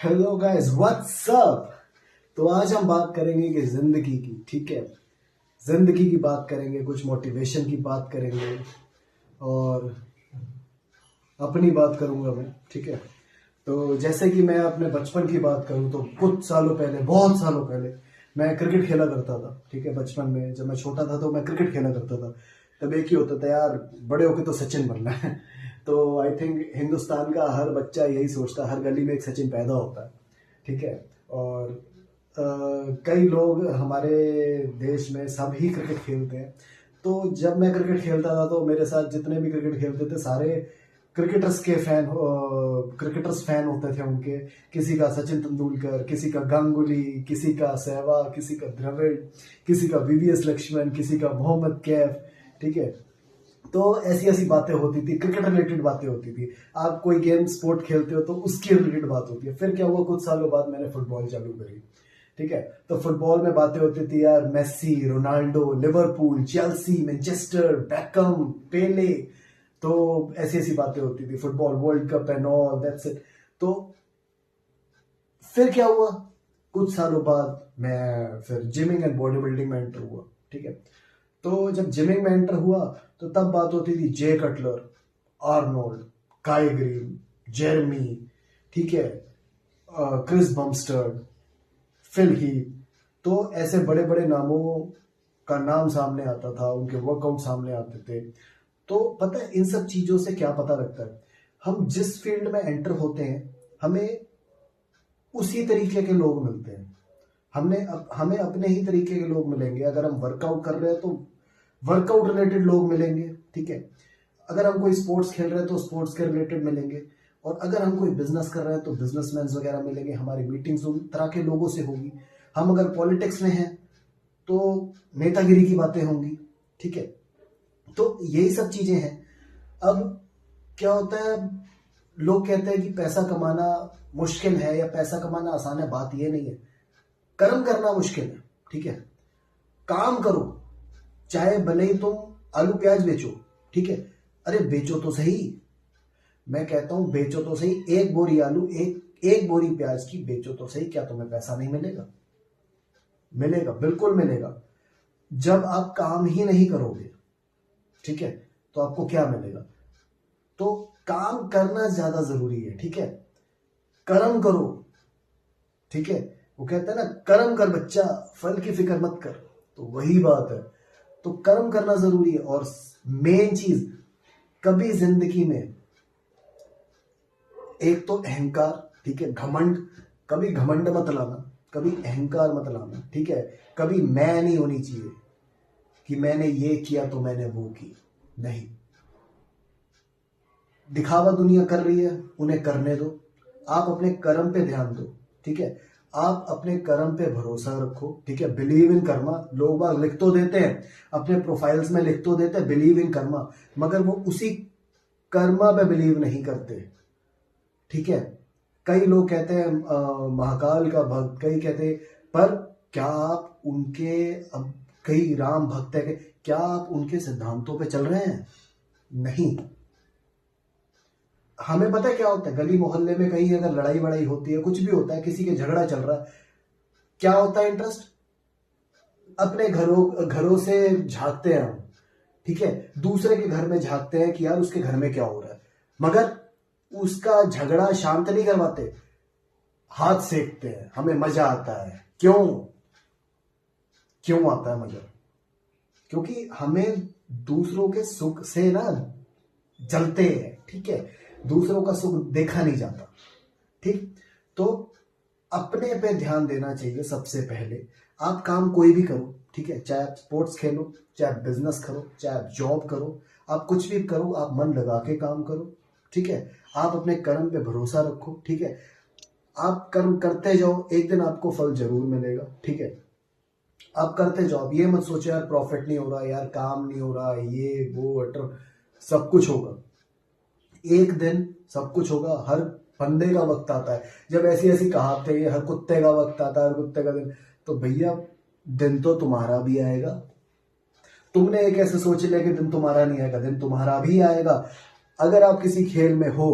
Hello guys, what's up. तो आज हम बात करेंगे कि जिंदगी की, ठीक है। जिंदगी की बात करेंगे, कुछ मोटिवेशन की बात करेंगे और अपनी बात करूंगा मैं, ठीक है। तो जैसे कि मैं अपने बचपन की बात करूं तो कुछ सालों पहले, बहुत सालों पहले मैं क्रिकेट खेला करता था, ठीक है। बचपन में जब मैं छोटा था तो मैं क्रिकेट खेला करता था। तब एक ही होता था यार, बड़े होके तो सचिन बनना है। तो आई थिंक हिंदुस्तान का हर बच्चा यही सोचता है, हर गली में एक सचिन पैदा होता है, ठीक है। और कई लोग हमारे देश में सब ही क्रिकेट खेलते हैं। तो जब मैं क्रिकेट खेलता था तो मेरे साथ जितने भी क्रिकेट खेलते थे सारे क्रिकेटर्स फैन होते थे उनके। किसी का सचिन तेंदुलकर, किसी का गांगुली, किसी का सहवाग, किसी का द्रविड़, किसी का वीवीएस लक्ष्मण, किसी का मोहम्मद कैफ, ठीक है। तो ऐसी ऐसी बातें होती थी, क्रिकेट रिलेटेड बातें होती थी। आप कोई गेम स्पोर्ट खेलते हो तो उसकी रिलेटेड बात होती है। फिर क्या हुआ, कुछ सालों बाद मैंने फुटबॉल चालू करी, ठीक है। तो फुटबॉल में बातें होती थी यार, Messi, Ronaldo, Liverpool, Chelsea, Manchester, Beckham, Pele. तो ऐसी ऐसी बातें होती थी, football world cup and all that's it. तो फिर क्या हुआ, कुछ सालों बाद मैं फिर जिमिंग एंड बॉडी बिल्डिंग में एंटर हुआ, ठीक है। तो जब जिमिंग में एंटर हुआ तो तब बात होती थी जे कटलर, आर्नोल्ड, काई ग्रीन, जेरमी, ठीक है, क्रिस बमस्टर्ड, फिल ही। तो ऐसे बड़े बड़े नामों का नाम सामने आता था, उनके वर्कआउट सामने आते थे। तो पता है इन सब चीजों से क्या पता लगता है, हम जिस फील्ड में एंटर होते हैं हमें उसी तरीके के लोग मिलते हैं। हमें अपने ही तरीके के लोग मिलेंगे। अगर हम वर्कआउट कर रहे हैं तो वर्कआउट रिलेटेड लोग मिलेंगे, ठीक है। अगर हम कोई स्पोर्ट्स खेल रहे हैं तो स्पोर्ट्स के रिलेटेड मिलेंगे। और अगर हम कोई बिजनेस कर रहे हैं तो बिजनेसमैन वगैरह मिलेंगे, हमारी मीटिंग्स उन तरह के लोगों से होगी। हम अगर पॉलिटिक्स में हैं तो नेतागिरी की बातें होंगी, ठीक है। तो यही सब चीजें हैं। अब क्या होता है, लोग कहते हैं कि पैसा कमाना मुश्किल है या पैसा कमाना आसान है। बात ये नहीं है, कर्म करना मुश्किल है, ठीक है। काम करो, चाहे भले ही तुम आलू प्याज बेचो, ठीक है। अरे बेचो तो सही, मैं कहता हूं बेचो तो सही। एक बोरी आलू, एक बोरी प्याज की बेचो तो सही। क्या तुम्हें पैसा नहीं मिलेगा? मिलेगा, बिल्कुल मिलेगा। जब आप काम ही नहीं करोगे, ठीक है, तो आपको क्या मिलेगा? तो काम करना ज्यादा जरूरी है, ठीक है। कर्म करो, ठीक है। वो कहता है ना, कर्म कर बच्चा, फल की फिक्र मत कर। तो वही बात है। तो कर्म करना जरूरी है। और मेन चीज, कभी जिंदगी में एक तो अहंकार, ठीक है, घमंड, कभी घमंड मत लाना, कभी अहंकार मत लाना, ठीक है। कभी मैं नहीं होनी चाहिए कि मैंने ये किया तो मैंने वो की, नहीं। दिखावा दुनिया कर रही है, उन्हें करने दो। आप अपने कर्म पे ध्यान दो, ठीक है। आप अपने कर्म पे भरोसा रखो, ठीक है। Believe in Karma. लोग बाग लिख तो देते हैं अपने प्रोफाइल्स में, लिख तो देते हैं बिलीव इन कर्मा, मगर वो उसी कर्मा पे बिलीव नहीं करते, ठीक है। कई लोग कहते हैं महाकाल का भक्त, कई कहते हैं, पर क्या आप उनके, अब कई राम भक्त है, क्या आप उनके सिद्धांतों पे चल रहे हैं? नहीं। हमें पता है क्या होता है, गली मोहल्ले में कहीं अगर लड़ाई वड़ाई होती है, कुछ भी होता है, किसी के झगड़ा चल रहा है, क्या होता है इंटरेस्ट? अपने घरों घरों से झांकते हैं हम, ठीक है। दूसरे के घर में झांकते हैं कि यार उसके घर में क्या हो रहा है, मगर उसका झगड़ा शांत नहीं करवाते, हाथ सेकते हैं। हमें मजा आता है। क्यों? क्यों आता है मजा? क्योंकि हमें दूसरों के सुख से ना जलते हैं, ठीक है। दूसरों का सुख देखा नहीं जाता, ठीक। तो अपने पे ध्यान देना चाहिए सबसे पहले। आप काम कोई भी करो, ठीक है, चाहे आप स्पोर्ट्स खेलो, चाहे आप बिजनेस करो, चाहे आप जॉब करो, आप कुछ भी करो, आप मन लगा के काम करो, ठीक है। आप अपने कर्म पे भरोसा रखो, ठीक है। आप कर्म करते जाओ, एक दिन आपको फल जरूर मिलेगा, ठीक है। आप करते जाओ, आप ये मत सोचो यार प्रॉफिट नहीं हो रहा, यार काम नहीं हो रहा, ये वो अटर। सब कुछ होगा, एक दिन सब कुछ होगा। हर बंदे का वक्त आता है। जब ऐसी ऐसी कहावतें हैं, हर कुत्ते का वक्त आता है, हर कुत्ते का दिन, तो भैया दिन तो तुम्हारा भी आएगा। तुमने एक ऐसे सोच लिया कि दिन तुम्हारा नहीं आएगा, दिन तुम्हारा भी आएगा। अगर आप किसी खेल में हो,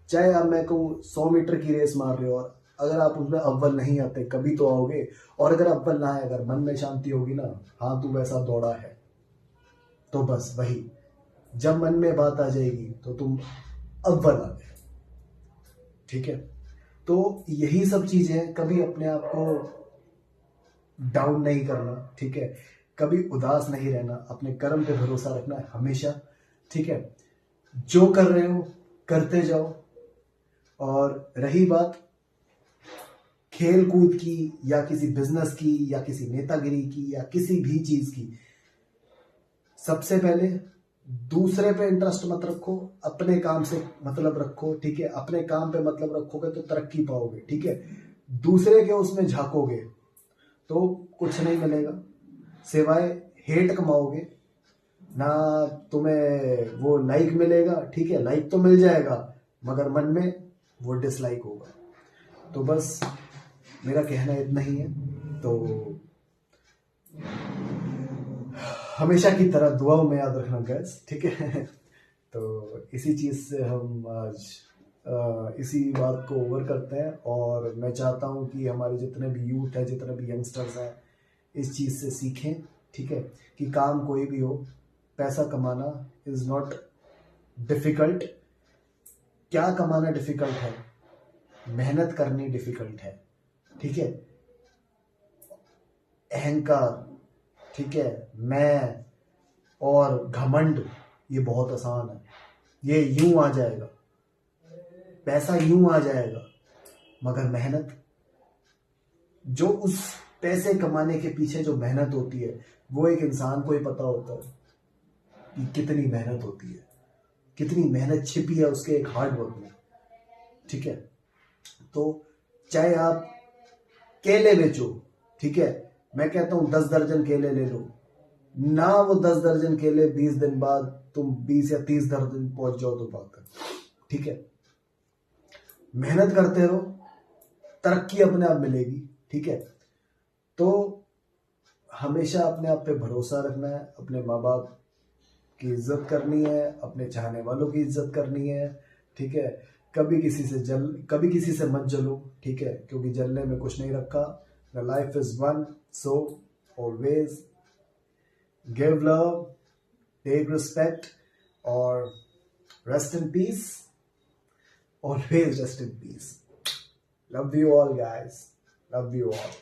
चाहे अब मैं कहूँ 100 मीटर की रेस मार रहे हो और अगर आप उसमें अव्वल नहीं आते कभी तो आओगे। और अगर अव्वल ना आए, अगर मन में शांति होगी ना, हाँ तू वैसा दौड़ा है, तो बस वही, जब मन में बात आ जाएगी तो तुम अव्वल आ गए। ठीक है, तो यही सब चीजें, कभी अपने आप को डाउन नहीं करना। ठीक है, कभी उदास नहीं रहना, अपने कर्म पे भरोसा रखना है हमेशा। ठीक है, जो कर रहे हो करते जाओ। और रही बात खेल कूद की या किसी बिजनेस की या किसी नेतागिरी की या किसी भी चीज की, सबसे पहले दूसरे पे इंटरेस्ट मत रखो, अपने काम से मतलब रखो। ठीक है, अपने काम पे मतलब रखोगे तो तरक्की पाओगे। ठीक है, दूसरे के उसमें झांकोगे तो कुछ नहीं मिलेगा, सिवाय हेट कमाओगे ना। तुम्हें वो लाइक मिलेगा, ठीक है, लाइक तो मिल जाएगा, मगर मन में वो डिसलाइक होगा। तो बस मेरा कहना इतना ही है। तो हमेशा की तरह दुआओं में याद रखना गैस। ठीक है तो इसी चीज से हम आज इसी बात को ओवर करते हैं। और मैं चाहता हूं कि हमारे जितने भी यूथ है, जितने भी यंगस्टर्स हैं, इस चीज से सीखें। ठीक है, कि काम कोई भी हो, पैसा कमाना इज नॉट डिफिकल्ट। क्या कमाना डिफिकल्ट है? मेहनत करनी डिफिकल्ट है। ठीक है, अहंकार, ठीक है, मैं और घमंड ये बहुत आसान है, ये यूं आ जाएगा, पैसा यूं आ जाएगा। मगर मेहनत, जो उस पैसे कमाने के पीछे जो मेहनत होती है, वो एक इंसान को ही पता होता है कि कितनी मेहनत होती है, कितनी मेहनत छिपी है उसके एक हार्ड वर्क में। ठीक है, तो चाहे आप केले बेचो, ठीक है, मैं कहता हूं 10 दर्जन केले ले लो ना, वो 10 दर्जन केले 20 दिन बाद तुम 20 या 30 दर्जन पहुंच जाओ तो बात है। ठीक है, मेहनत करते रहो, तरक्की अपने आप मिलेगी। ठीक है, तो हमेशा अपने आप पे भरोसा रखना है, अपने माँ बाप की इज्जत करनी है, अपने चाहने वालों की इज्जत करनी है। ठीक है, कभी किसी से मत जलो। ठीक है, क्योंकि जलने में कुछ नहीं रखा। The life is one, so always give love, take respect और rest in peace. Always rest in peace. Love you all, guys. Love you all.